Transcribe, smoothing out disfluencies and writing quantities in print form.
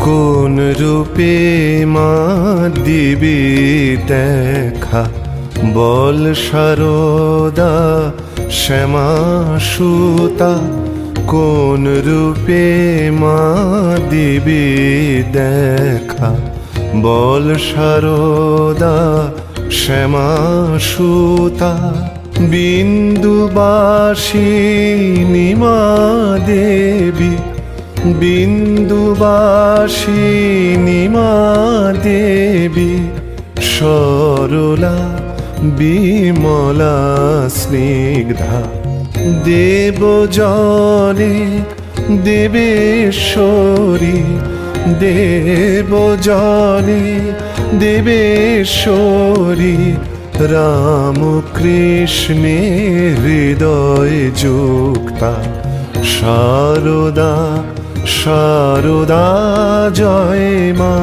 কোন রূপে মা দিবি দেখা, বল সারদা শ্যামা সুতা। কোন রূপে মা দিবি দেখা, বল সারদা শ্যামা সুতা। বিন্দুবাসিনী মা দেবী, বিন্দুবাসিনী মা দেবী, সরলা বিমলা স্নিগ্ধা। দেবজনে দেবেশ্বরী, দেবজনে দেবেশ্বরী। রামকৃষ্ণে হৃদয় যুক্তা, সারদা সারদা জয় মা।